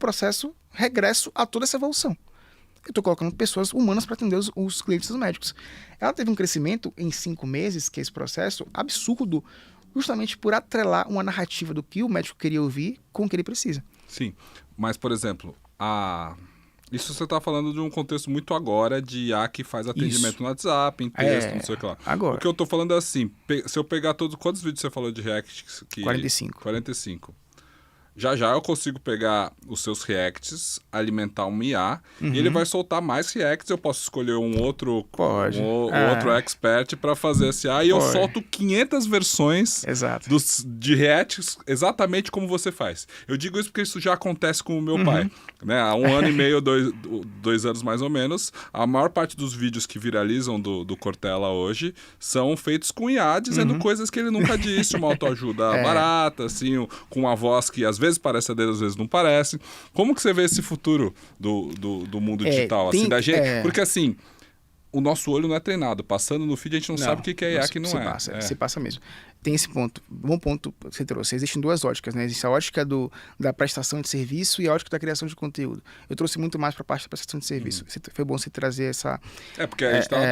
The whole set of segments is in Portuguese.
processo regresso a toda essa evolução. Eu estou colocando pessoas humanas para atender os clientes dos médicos. Ela teve um crescimento em 5 meses, que é esse processo, absurdo, justamente por atrelar uma narrativa do que o médico queria ouvir com o que ele precisa. Sim, mas, por exemplo, isso você está falando de um contexto muito agora de IA que faz atendimento no WhatsApp, em texto, não sei o que lá. Agora. O que eu estou falando é assim, se eu pegar quantos vídeos você falou de React? 45. 45. Já eu consigo pegar os seus reacts, alimentar um IA, e ele vai soltar mais reacts. Eu posso escolher um outro expert para fazer esse IA, e eu solto 500 versões de reacts exatamente como você faz. Eu digo isso porque isso já acontece com o meu pai. Né? Há 1 ano e meio, 2 anos mais ou menos, a maior parte dos vídeos que viralizam do Cortella hoje são feitos com IA, dizendo coisas que ele nunca disse, uma autoajuda barata, assim, com uma voz que às vezes parece a dele, às vezes não parece. Como que você vê esse futuro do mundo digital? Assim, da gente? Porque assim, o nosso olho não é treinado. Passando no feed, a gente não sabe o que é IA, o que não é. Se passa mesmo. Tem esse ponto. Bom ponto que você trouxe. Existem 2 óticas, né? Existe a ótica da prestação de serviço e a ótica da criação de conteúdo. Eu trouxe muito mais para a parte da prestação de serviço. Foi bom você trazer essa... porque a gente tava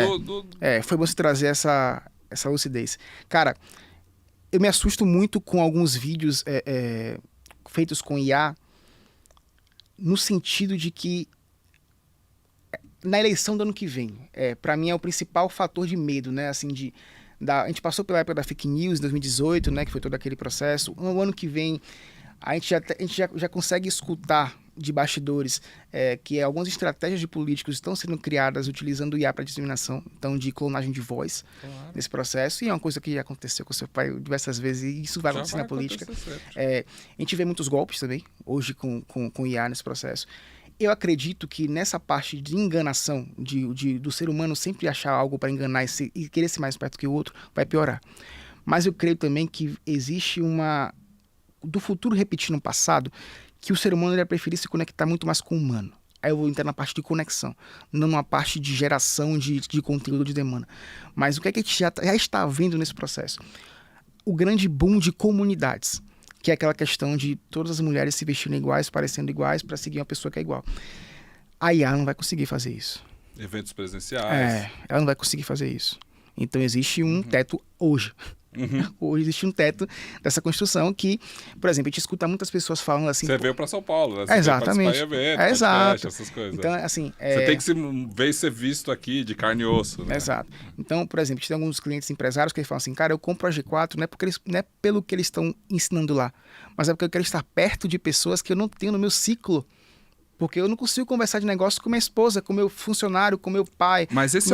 foi bom você trazer essa lucidez. Cara, eu me assusto muito com alguns vídeos feitos com IA, no sentido de que na eleição do ano que vem, para mim é o principal fator de medo, né? Assim, a gente passou pela época da fake news em 2018, né? Que foi todo aquele processo. No ano que vem, a gente já consegue escutar de bastidores que algumas estratégias de políticos estão sendo criadas utilizando o IA para disseminação, então de clonagem de voz nesse processo, e é uma coisa que já aconteceu com seu pai diversas vezes, e isso vai acontecer na política. A gente vê muitos golpes também, hoje com IA nesse processo. Eu acredito que nessa parte de enganação, do ser humano sempre achar algo para enganar e querer ser mais perto que o outro, vai piorar. Mas eu creio também que existe do futuro repetindo o passado, que o ser humano vai preferir se conectar muito mais com o humano. Aí eu vou entrar na parte de conexão, não na parte de geração de conteúdo de demanda. Mas o que é que a gente já está vendo nesse processo? O grande boom de comunidades, que é aquela questão de todas as mulheres se vestindo iguais, parecendo iguais, para seguir uma pessoa que é igual. A IA não vai conseguir fazer isso. Eventos presenciais. Ela não vai conseguir fazer isso. Então existe um teto hoje. Hoje existe um teto dessa construção que, por exemplo, a gente escuta muitas pessoas falando assim... Você veio para São Paulo, né? Você exatamente. Exato. Essas coisas. Então, assim... Você tem que ser visto aqui de carne e osso, né? Exato. Então, por exemplo, a gente tem alguns clientes empresários que falam assim, cara, eu compro a G4 não é pelo que eles estão ensinando lá, mas é porque eu quero estar perto de pessoas que eu não tenho no meu ciclo. Porque eu não consigo conversar de negócio com minha esposa, com meu funcionário, com meu pai. Mas esse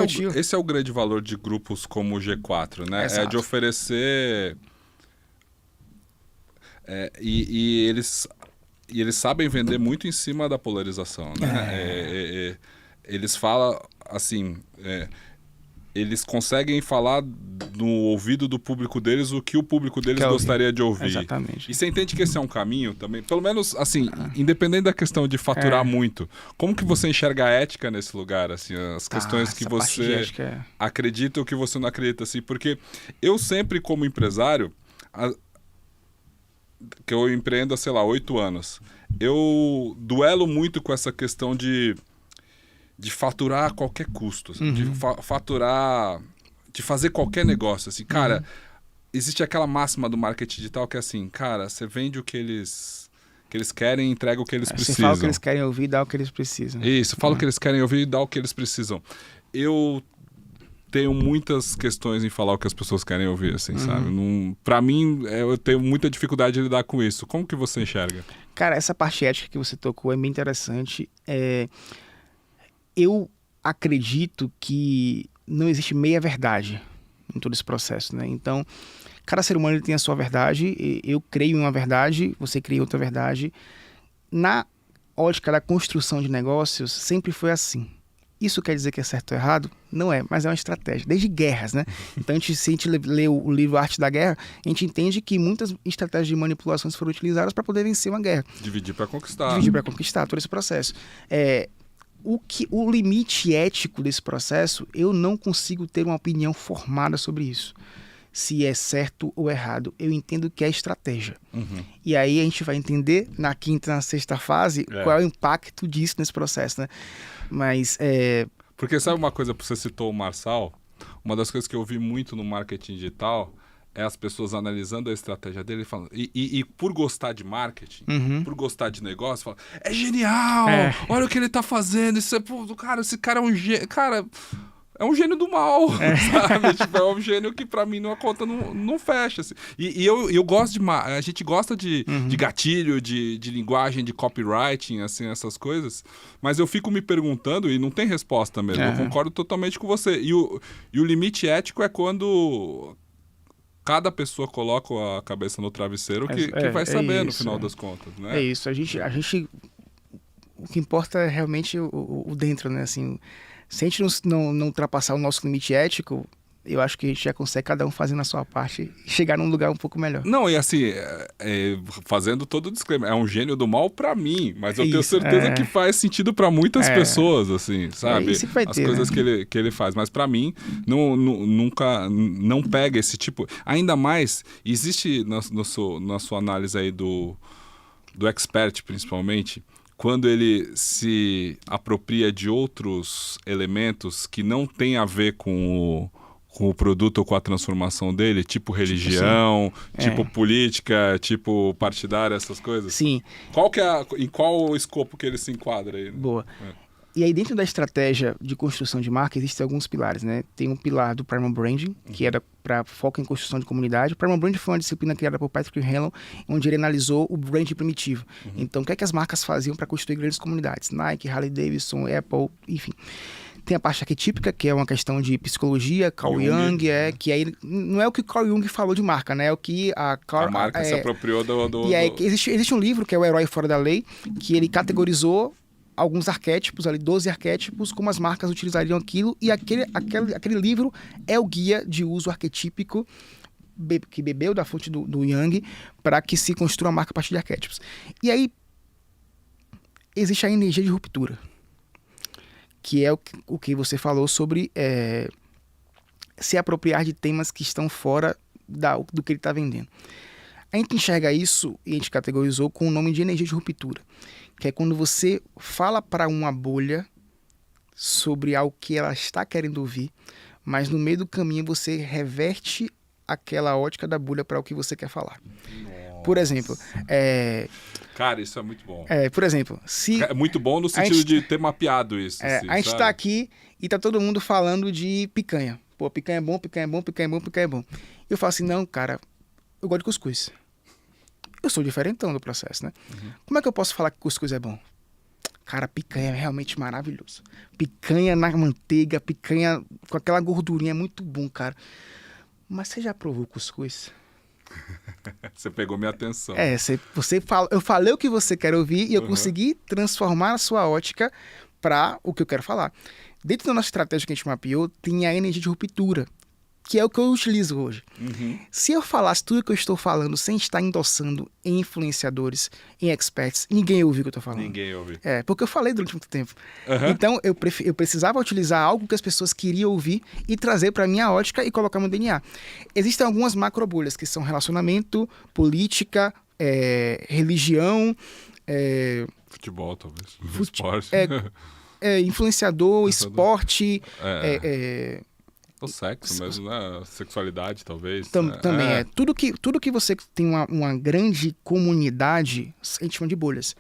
é o grande valor de grupos como o G4, né? Exato. É de oferecer... E eles sabem vender muito em cima da polarização, né? Eles falam, assim... eles conseguem falar no ouvido do público deles o que o público deles gostaria de ouvir. Exatamente. E você entende que esse é um caminho também? Pelo menos, assim, independente da questão de faturar muito, como que você enxerga a ética nesse lugar? Assim, as questões que você acredita ou que você não acredita? Assim, porque eu sempre, como empresário, que eu empreendo há, sei lá, 8 anos, eu duelo muito com essa questão de faturar a qualquer custo, assim, de faturar, de fazer qualquer negócio, assim, cara, existe aquela máxima do marketing digital que é assim, cara, você vende o que eles querem e entrega o que eles precisam. Você fala o que eles querem ouvir e dá o que eles precisam. Isso, fala o que eles querem ouvir e dá o que eles precisam. Eu tenho muitas questões em falar o que as pessoas querem ouvir, assim, sabe? Pra mim, eu tenho muita dificuldade de lidar com isso. Como que você enxerga? Cara, essa parte ética que você tocou é bem interessante. Eu acredito que não existe meia-verdade em todo esse processo, né? Então, cada ser humano ele tem a sua verdade, eu creio em uma verdade, você cria em outra verdade. Na ótica da construção de negócios, sempre foi assim. Isso quer dizer que é certo ou errado? Não é, mas é uma estratégia, desde guerras, né? Então, se a gente lê o livro Arte da Guerra, a gente entende que muitas estratégias de manipulações foram utilizadas para poder vencer uma guerra. Dividir para conquistar. Dividir para conquistar, todo esse processo. O limite ético desse processo, eu não consigo ter uma opinião formada sobre isso. se é certo ou errado. Eu entendo que é estratégia. E aí a gente vai entender na quinta e na sexta fase qual é o impacto disso nesse processo, né? Mas Porque sabe uma coisa, você citou o Marçal, uma das coisas que eu vi muito no marketing digital é as pessoas analisando a estratégia dele e por gostar de marketing, por gostar de negócio, falam, é genial, olha o que ele tá fazendo, esse cara é um gênio, cara, é um gênio do mal, sabe? Tipo, é um gênio que pra mim a conta não fecha. Assim. E eu gosto a gente gosta de gatilho, de linguagem, de copywriting, assim, essas coisas, mas eu fico me perguntando, e não tem resposta mesmo, eu concordo totalmente com você. E o limite ético é quando cada pessoa coloca a cabeça no travesseiro que vai saber no final das contas, né? É isso, a gente o que importa é realmente o dentro, né? Assim, se a gente não ultrapassar o nosso limite ético, eu acho que a gente já consegue cada um fazendo a sua parte e chegar num lugar um pouco melhor. Não, e assim, fazendo todo o disclaimer, é um gênio do mal pra mim, mas eu tenho certeza que faz sentido pra muitas pessoas, assim, sabe? Isso vai as ter, coisas né? que ele faz, mas pra mim nunca não pega esse tipo. Ainda mais, existe na sua análise aí do expert, principalmente, quando ele se apropria de outros elementos que não tem a ver com o produto ou com a transformação dele, tipo religião, tipo política, tipo partidária, essas coisas? Sim. Em qual escopo que ele se enquadra aí? Né? Boa. E aí dentro da estratégia de construção de marca existem alguns pilares, né? Tem um pilar do Primal Branding, que era para foco em construção de comunidade. O Primal Branding foi uma disciplina criada por Patrick Hellon, onde ele analisou o branding primitivo. Então, o que é que as marcas faziam para construir grandes comunidades? Nike, Harley Davidson, Apple, enfim. Tem a parte arquetípica, que é uma questão de psicologia, Carl Jung, que aí não é o que Carl Jung falou de marca, né? É o que a marca se apropriou do... E aí existe um livro, que é O Herói Fora da Lei, que ele categorizou alguns arquétipos, ali 12 arquétipos, como as marcas utilizariam aquilo, e aquele livro é o guia de uso arquetípico que bebeu da fonte do Jung para que se construa a marca a partir de arquétipos. E aí existe a energia de ruptura, que é o que você falou sobre se apropriar de temas que estão fora do que ele está vendendo. A gente enxerga isso e a gente categorizou com o nome de energia de ruptura, que é quando você fala para uma bolha sobre algo que ela está querendo ouvir, mas no meio do caminho você reverte aquela ótica da bolha para o que você quer falar. Nossa. Por exemplo... Cara, isso é muito bom. Por exemplo, se... É muito bom no sentido de ter mapeado isso. Assim, a gente está aqui e tá todo mundo falando de picanha. Pô, picanha é bom, picanha é bom, picanha é bom, picanha é bom. Eu falo assim, não, cara, eu gosto de cuscuz. Eu sou diferentão do processo, né? Como é que eu posso falar que cuscuz é bom? Cara, picanha é realmente maravilhoso. Picanha na manteiga, picanha com aquela gordurinha é muito bom, cara. Mas você já provou cuscuz? Você pegou minha atenção. Eu falei o que você quer ouvir e eu consegui transformar a sua ótica para o que eu quero falar. Dentro da nossa estratégia que a gente mapeou, tem a energia de ruptura, que é o que eu utilizo hoje. Se eu falasse tudo que eu estou falando sem estar endossando em influenciadores, em experts, ninguém ia ouvir o que eu estou falando. Ninguém ouve. Porque eu falei durante muito tempo. Então, eu precisava utilizar algo que as pessoas queriam ouvir e trazer para a minha ótica e colocar no DNA. Existem algumas macrobolhas, que são relacionamento, política, religião... futebol, talvez. Esporte. Influenciador, esporte... O sexo mesmo, né? Sexualidade, talvez. Também é. Tudo que você tem uma grande comunidade, a gente chama de bolhas.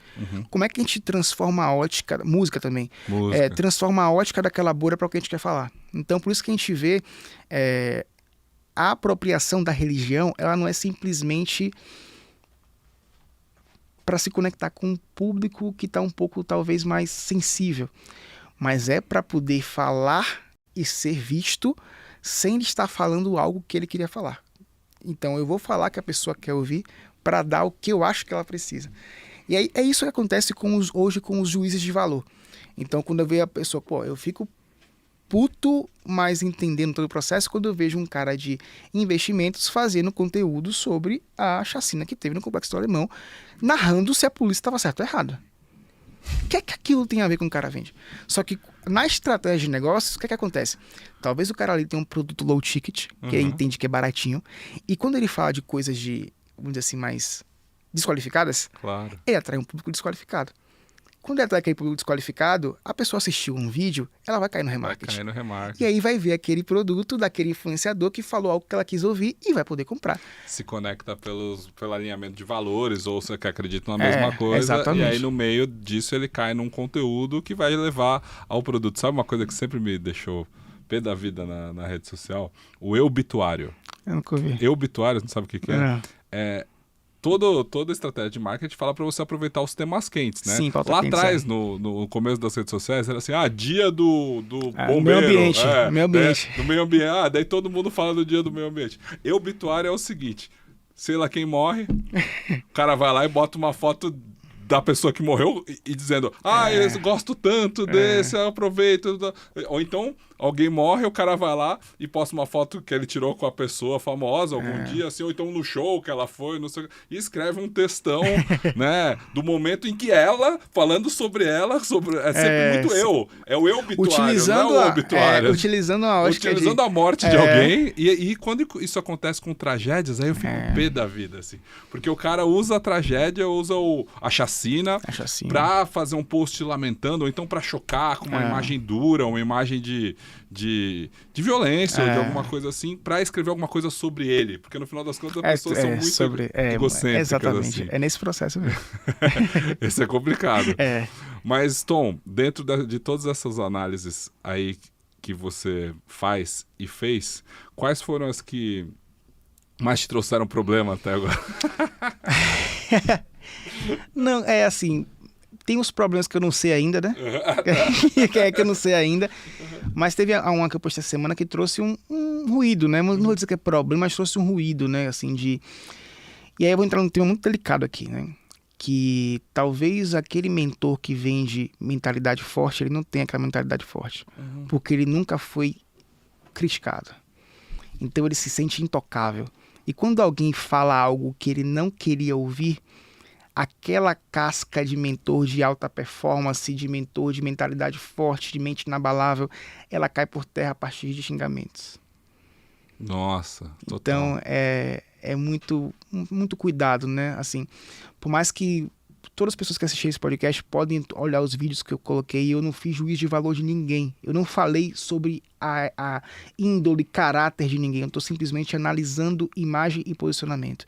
Como é que a gente transforma a ótica... Música também. Transforma a ótica daquela bolha para o que a gente quer falar. Então, por isso que a gente vê a apropriação da religião, ela não é simplesmente para se conectar com um público que está um pouco, talvez, mais sensível. Mas é para poder falar e ser visto sem estar falando algo que ele queria falar. Então eu vou falar que a pessoa quer ouvir para dar o que eu acho que ela precisa. E aí é isso que acontece hoje com os juízes de valor. Então quando eu vejo a pessoa, eu fico puto, mas entendendo todo o processo, quando eu vejo um cara de investimentos fazendo conteúdo sobre a chacina que teve no Complexo do Alemão, narrando se a polícia estava certa ou errada. O que é que aquilo tem a ver com o cara vende? Só que na estratégia de negócios, o que acontece? Talvez o cara ali tenha um produto low ticket, que ele entende que é baratinho, e quando ele fala de coisas de, vamos dizer assim, mais desqualificadas, Claro. ele atrai um público desqualificado. Quando ele atrai aquele público desqualificado, a pessoa assistiu um vídeo, ela vai cair no remarketing. Vai cair no remarketing. E aí vai ver aquele produto daquele influenciador que falou algo que ela quis ouvir e vai poder comprar. Se conecta pelo alinhamento de valores, ou você que acredita na mesma coisa. Exatamente. E aí, no meio disso, ele cai num conteúdo que vai levar ao produto. Sabe uma coisa que sempre me deixou pé da vida na rede social? O eu-bituário. Eu nunca ouvi. Eu-bituário, não sabe o que é? Não. Toda estratégia de marketing fala para você aproveitar os temas quentes, né? Sim, pauta lá quente, atrás, no começo das redes sociais, era assim, dia do bombeiro. Meio ambiente, meio ambiente. Do meio ambiente. Daí todo mundo fala do dia do meio ambiente. Eu obituário é o seguinte, sei lá quem morre, o cara vai lá e bota uma foto da pessoa que morreu e dizendo, eu gosto tanto desse, eu aproveito. Ou então, alguém morre, o cara vai lá e posta uma foto que ele tirou com a pessoa famosa algum dia, assim, ou então no show que ela foi, não sei, e escreve um textão, né, do momento em que ela, falando sobre ela, é sempre muito eu. É o eu obituário, não é o obituário. Utilizando a ótica utilizando a morte de alguém. E quando isso acontece com tragédias, aí eu fico pé da vida, assim. Porque o cara usa a tragédia, usa a chacina pra fazer um post lamentando, ou então pra chocar com uma imagem dura, uma imagem de violência, ou de alguma coisa assim, pra escrever alguma coisa sobre ele. Porque no final das contas as pessoas são muito egocêntricas. Exatamente, assim. é nesse processo mesmo. Esse é complicado. Mas, Tom, dentro de todas essas análises aí que você faz e fez, quais foram as que mais te trouxeram problema até agora? Não, é assim, tem uns problemas que eu não sei ainda, né? que eu não sei ainda. Mas teve uma que eu postei essa semana que trouxe um ruído, né? Não vou dizer que é problema, mas trouxe um ruído, né? Assim, E aí eu vou entrar num tema muito delicado aqui, né? Que talvez aquele mentor que vende mentalidade forte, ele não tenha aquela mentalidade forte. Porque ele nunca foi criticado. Então ele se sente intocável. E quando alguém fala algo que ele não queria ouvir, aquela casca de mentor de alta performance, de mentor de mentalidade forte, de mente inabalável, ela cai por terra a partir de xingamentos. Nossa, total. Então é muito, muito cuidado, né? Assim, por mais que todas as pessoas que assistirem esse podcast podem olhar os vídeos que eu coloquei, eu não fiz juízo de valor de ninguém. Eu não falei sobre a índole, caráter de ninguém. Eu estou simplesmente analisando imagem e posicionamento.